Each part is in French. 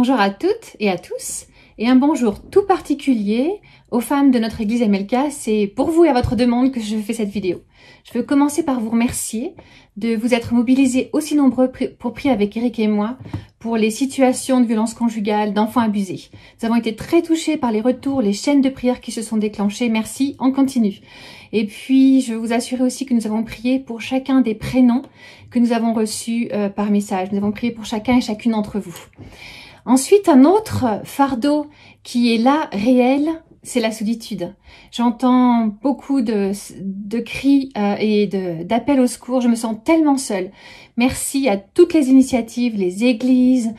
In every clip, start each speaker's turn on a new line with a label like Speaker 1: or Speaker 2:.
Speaker 1: Bonjour à toutes et à tous, et un bonjour tout particulier aux femmes de notre église MLK. C'est pour vous et à votre demande que je fais cette vidéo. Je veux commencer par vous remercier de vous être mobilisés aussi nombreux pour prier avec Eric et moi pour les situations de violence conjugale, d'enfants abusés. Nous avons été très touchés par les retours, les chaînes de prière qui se sont déclenchées. Merci, on continue. Et puis, je veux vous assurer aussi que nous avons prié pour chacun des prénoms que nous avons reçus par message. Nous avons prié pour chacun et chacune d'entre vous. Ensuite, un autre fardeau qui est là, réel, c'est la solitude. J'entends beaucoup de cris et d'appels au secours. Je me sens tellement seule. Merci à toutes les initiatives, les églises,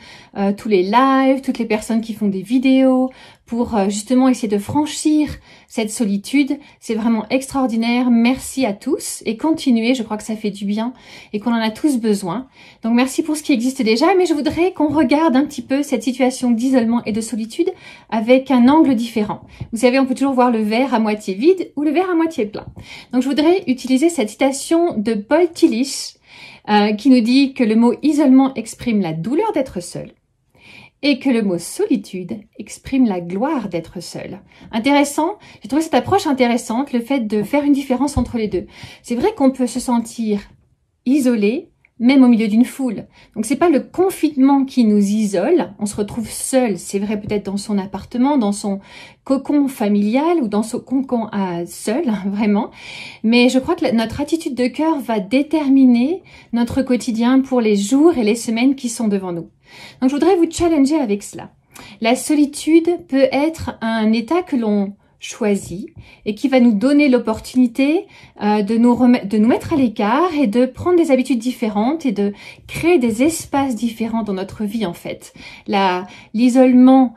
Speaker 1: tous les lives, toutes les personnes qui font des vidéos pour justement essayer de franchir cette solitude. C'est vraiment extraordinaire. Merci à tous et continuez. Je crois que ça fait du bien et qu'on en a tous besoin. Donc merci pour ce qui existe déjà, mais je voudrais qu'on regarde un petit peu cette situation d'isolement et de solitude avec un angle différent. Vous savez, on peut toujours voir le verre à moitié vide ou le verre à moitié plein. Donc je voudrais utiliser cette citation de Paul Tillich qui nous dit que le mot isolement exprime la douleur d'être seul et que le mot solitude exprime la gloire d'être seul. Intéressant, j'ai trouvé cette approche intéressante, le fait de faire une différence entre les deux. C'est vrai qu'on peut se sentir isolé, même au milieu d'une foule. Donc c'est pas le confinement qui nous isole, on se retrouve seul, c'est vrai peut-être dans son appartement, dans son cocon familial ou dans son cocon seul, vraiment. Mais je crois que notre attitude de cœur va déterminer notre quotidien pour les jours et les semaines qui sont devant nous. Donc je voudrais vous challenger avec cela. La solitude peut être un état que l'on choisit et qui va nous donner l'opportunité de nous mettre à l'écart et de prendre des habitudes différentes et de créer des espaces différents dans notre vie en fait. L'isolement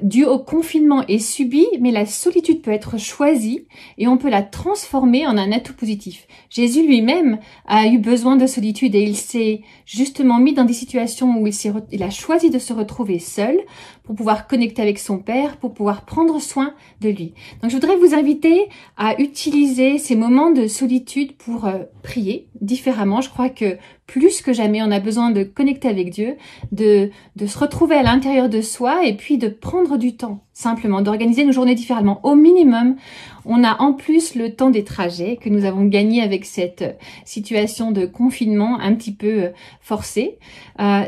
Speaker 1: dû au confinement est subi, mais la solitude peut être choisie et on peut la transformer en un atout positif. Jésus lui-même a eu besoin de solitude et il s'est justement mis dans des situations où il a choisi de se retrouver seul pour pouvoir connecter avec son Père, pour pouvoir prendre soin de lui. Donc je voudrais vous inviter à utiliser ces moments de solitude pour prier différemment. Je crois que plus que jamais, on a besoin de connecter avec Dieu, de se retrouver à l'intérieur de soi et puis de prendre du temps, simplement, d'organiser nos journées différemment. Au minimum, on a en plus le temps des trajets que nous avons gagné avec cette situation de confinement un petit peu forcé.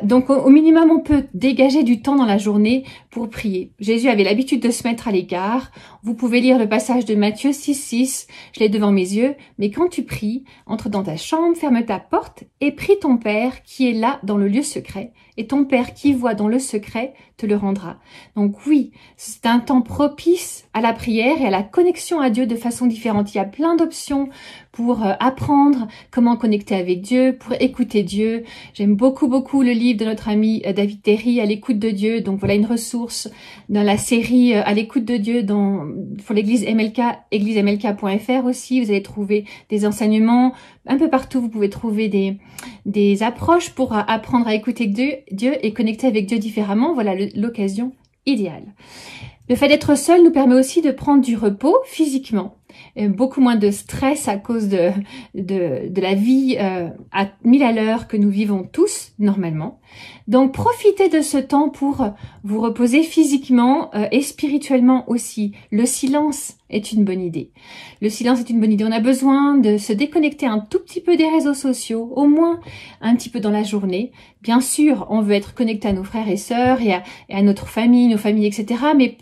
Speaker 1: Donc au minimum, on peut dégager du temps dans la journée pour prier. Jésus avait l'habitude de se mettre à l'écart. Vous pouvez lire le passage de Matthieu 6,6, je l'ai devant mes yeux. Mais quand tu pries, entre dans ta chambre, ferme ta porte et prie ton Père qui est là dans le lieu secret. Et ton Père qui voit dans le secret te le rendra. Donc oui, c'est un temps propice à la prière et à la connexion à Dieu de façon différente. Il y a plein d'options pour apprendre comment connecter avec Dieu, pour écouter Dieu. J'aime beaucoup le livre de notre ami David Terry, À l'écoute de Dieu. Donc voilà une ressource dans la série À l'écoute de Dieu pour l'église MLK, églisemlk.fr aussi. Vous allez trouver des enseignements un peu partout. Vous pouvez trouver des approches pour apprendre à écouter Dieu et connecter avec Dieu différemment. Voilà l'occasion idéale. Le fait d'être seul nous permet aussi de prendre du repos physiquement. Beaucoup moins de stress à cause de la vie à 1000 à l'heure que nous vivons tous normalement. Donc profitez de ce temps pour vous reposer physiquement et spirituellement aussi. Le silence est une bonne idée. Le silence est une bonne idée. On a besoin de se déconnecter un tout petit peu des réseaux sociaux, au moins un petit peu dans la journée. Bien sûr, on veut être connecté à nos frères et sœurs et à notre famille, nos familles, etc. Mais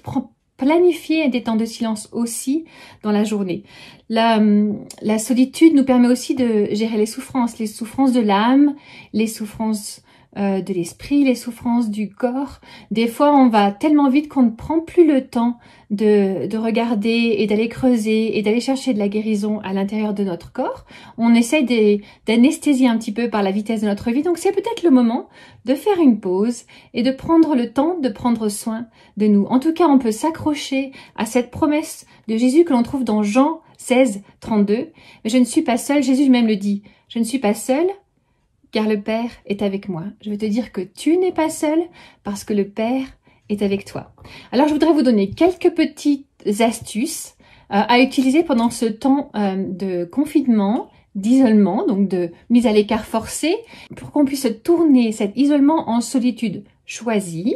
Speaker 1: planifier des temps de silence aussi dans la journée. La solitude nous permet aussi de gérer les souffrances de l'âme, les souffrances de l'esprit, les souffrances du corps. Des fois, on va tellement vite qu'on ne prend plus le temps de regarder et d'aller creuser et d'aller chercher de la guérison à l'intérieur de notre corps. On essaye d'anesthésier un petit peu par la vitesse de notre vie. Donc, c'est peut-être le moment de faire une pause et de prendre le temps de prendre soin de nous. En tout cas, on peut s'accrocher à cette promesse de Jésus que l'on trouve dans Jean 16, 32. Mais je ne suis pas seule, Jésus même le dit. Je ne suis pas seule, car le Père est avec moi. Je veux te dire que tu n'es pas seul parce que le Père est avec toi. Alors, je voudrais vous donner quelques petites astuces à utiliser pendant ce temps de confinement, d'isolement, donc de mise à l'écart forcée, pour qu'on puisse tourner cet isolement en solitude choisie,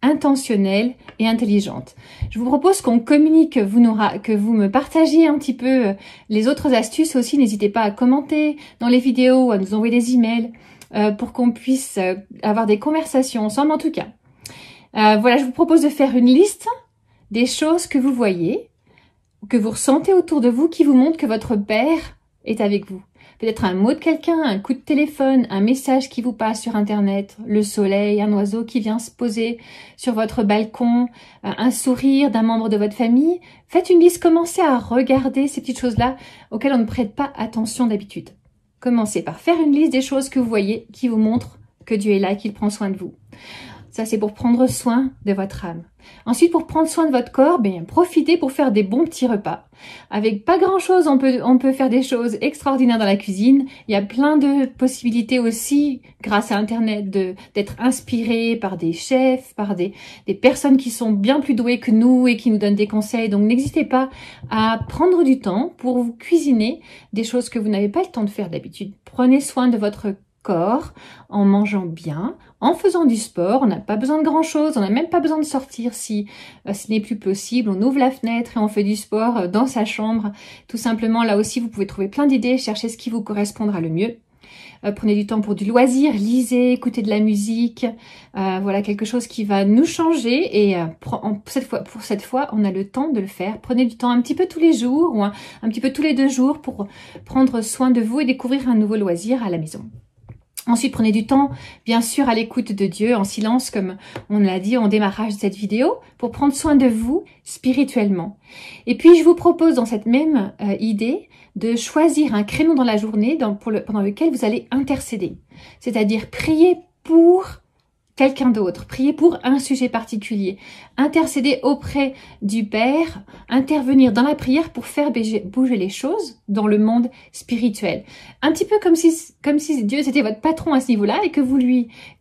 Speaker 1: intentionnelle et intelligente. Je vous propose qu'on communique, que vous me partagiez un petit peu les autres astuces aussi. N'hésitez pas à commenter dans les vidéos, à nous envoyer des emails pour qu'on puisse avoir des conversations ensemble. En tout cas, voilà, je vous propose de faire une liste des choses que vous voyez, que vous ressentez autour de vous, qui vous montrent que votre Père est avec vous. Peut-être un mot de quelqu'un, un coup de téléphone, un message qui vous passe sur Internet, le soleil, un oiseau qui vient se poser sur votre balcon, un sourire d'un membre de votre famille. Faites une liste, commencez à regarder ces petites choses-là auxquelles on ne prête pas attention d'habitude. Commencez par faire une liste des choses que vous voyez qui vous montrent que Dieu est là et qu'il prend soin de vous. Ça, c'est pour prendre soin de votre âme. Ensuite, pour prendre soin de votre corps, profitez pour faire des bons petits repas. Avec pas grand-chose, on peut faire des choses extraordinaires dans la cuisine. Il y a plein de possibilités aussi, grâce à Internet, d'être inspiré par des chefs, par des personnes qui sont bien plus douées que nous et qui nous donnent des conseils. Donc, n'hésitez pas à prendre du temps pour vous cuisiner des choses que vous n'avez pas le temps de faire d'habitude. Prenez soin de votre corps en mangeant bien, en faisant du sport. On n'a pas besoin de grand chose, on n'a même pas besoin de sortir si ce n'est plus possible. On ouvre la fenêtre et on fait du sport dans sa chambre. Tout simplement, là aussi, vous pouvez trouver plein d'idées, chercher ce qui vous correspondra le mieux. Prenez du temps pour du loisir, lisez, écoutez de la musique. Voilà, quelque chose qui va nous changer et pour cette fois, on a le temps de le faire. Prenez du temps un petit peu tous les jours ou un petit peu tous les 2 jours pour prendre soin de vous et découvrir un nouveau loisir à la maison. Ensuite, prenez du temps, bien sûr, à l'écoute de Dieu, en silence, comme on l'a dit en démarrage de cette vidéo, pour prendre soin de vous spirituellement. Et puis, je vous propose dans cette même idée de choisir un créneau dans la journée pendant lequel vous allez intercéder. C'est-à-dire prier pour quelqu'un d'autre, prier pour un sujet particulier, intercéder auprès du Père, intervenir dans la prière pour faire bouger les choses dans le monde spirituel. Un petit peu comme si Dieu c'était votre patron à ce niveau-là et que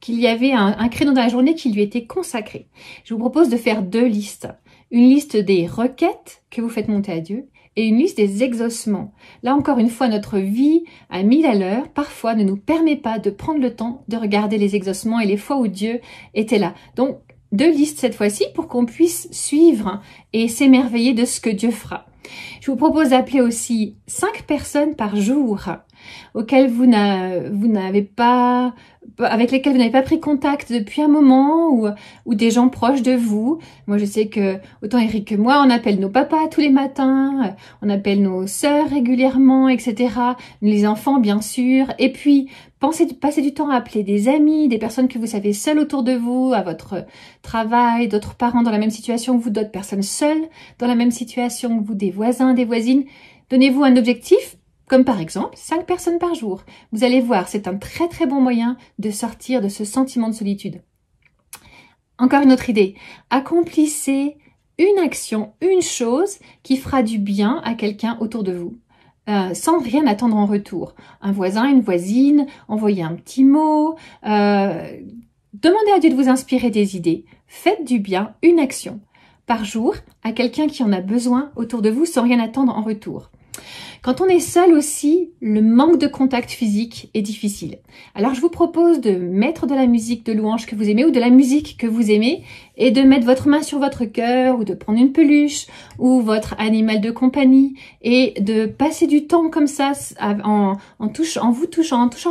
Speaker 1: qu'il y avait un créneau dans la journée qui lui était consacré. Je vous propose de faire 2 listes. Une liste des requêtes que vous faites monter à Dieu et une liste des exaucements. Là encore une fois, notre vie à 1000 à l'heure, parfois ne nous permet pas de prendre le temps de regarder les exaucements et les fois où Dieu était là. Donc, 2 listes cette fois-ci pour qu'on puisse suivre et s'émerveiller de ce que Dieu fera. Je vous propose d'appeler aussi 5 personnes par jour auxquelles avec lesquelles vous n'avez pas pris contact depuis un moment ou des gens proches de vous. Moi, je sais que autant Eric que moi, on appelle nos papas tous les matins, on appelle nos sœurs régulièrement, etc. Les enfants, bien sûr. Et puis, passez du temps à appeler des amis, des personnes que vous savez seules autour de vous, à votre travail, d'autres parents dans la même situation que vous, d'autres personnes seules dans la même situation que vous, des voisins, des voisines. Donnez-vous un objectif, comme par exemple 5 personnes par jour. Vous allez voir, c'est un très très bon moyen de sortir de ce sentiment de solitude. Encore une autre idée, accomplissez une action, une chose qui fera du bien à quelqu'un autour de vous. Sans rien attendre en retour. Un voisin, une voisine, envoyez un petit mot, demandez à Dieu de vous inspirer des idées. Faites du bien, une action par jour à quelqu'un qui en a besoin autour de vous sans rien attendre en retour. Quand on est seul aussi, le manque de contact physique est difficile. Alors je vous propose de mettre de la musique de louange que vous aimez ou de la musique que vous aimez et de mettre votre main sur votre cœur ou de prendre une peluche ou votre animal de compagnie et de passer du temps comme ça en touchant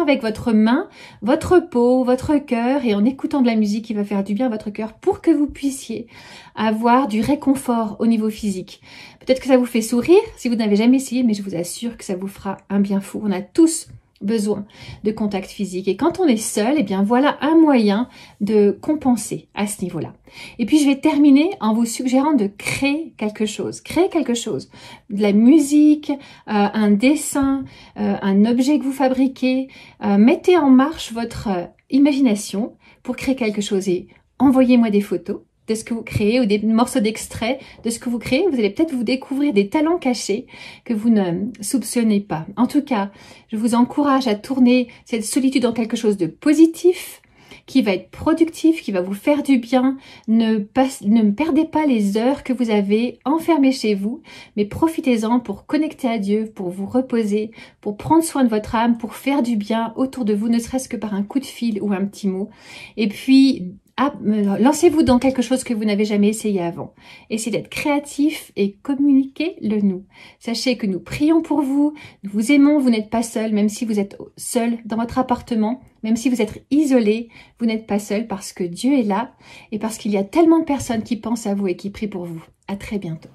Speaker 1: avec votre main, votre peau, votre cœur et en écoutant de la musique qui va faire du bien à votre cœur pour que vous puissiez avoir du réconfort au niveau physique. Peut-être que ça vous fait sourire si vous n'avez jamais essayé, mais je vous assure que ça vous fera un bien fou. On a tous besoin de contact physique. Et quand on est seul, eh bien voilà un moyen de compenser à ce niveau-là. Et puis je vais terminer en vous suggérant de créer quelque chose. Créer quelque chose. De la musique, un dessin, un objet que vous fabriquez. Mettez en marche votre imagination pour créer quelque chose et envoyez-moi des photos de ce que vous créez ou des morceaux d'extrait de ce que vous créez. Vous allez peut-être vous découvrir des talents cachés que vous ne soupçonnez pas. En tout cas, je vous encourage à tourner cette solitude en quelque chose de positif, qui va être productif, qui va vous faire du bien. Ne perdez pas les heures que vous avez enfermées chez vous, mais profitez-en pour connecter à Dieu, pour vous reposer, pour prendre soin de votre âme, pour faire du bien autour de vous, ne serait-ce que par un coup de fil ou un petit mot. Et puis, lancez-vous dans quelque chose que vous n'avez jamais essayé avant. Essayez d'être créatif et communiquez-le nous. Sachez que nous prions pour vous, nous vous aimons, vous n'êtes pas seul, même si vous êtes seul dans votre appartement, même si vous êtes isolé, vous n'êtes pas seul parce que Dieu est là et parce qu'il y a tellement de personnes qui pensent à vous et qui prient pour vous. À très bientôt.